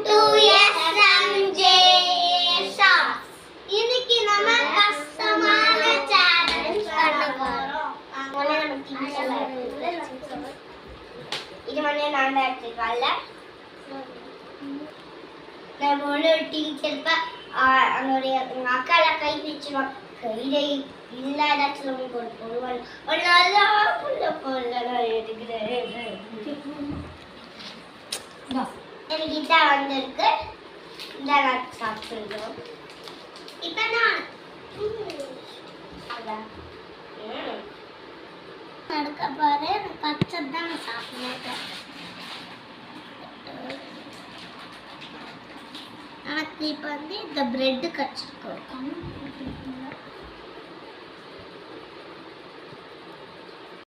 to SMJ Shops. இன்னைக்கு நம்ம கஷ்டமான சேலஞ்ச் பண்ண போறோம். முதல்ல நம்ம டீச்சர்ல இது வந்து நான் எடுத்துக்கல. நான் ஒரு டீச்சர் அவனுடைய அக்கால கை வச்சுருவான். கையில இல்லாதாச்சும் போடுவாள். ஒரு நல்லா புள்ள போடல எடுக்கிறேன். எனக்கு இதான் வந்திருக்கு. இந்த நான் சாப்பிடுறோம். இப்போ நான் நடக்க பாரு. பச்சை தான் சாப்பிடுறேன். எனக்கு இப்போ வந்து இந்த பிரெட்டு கடிச்சிருக்கோம்.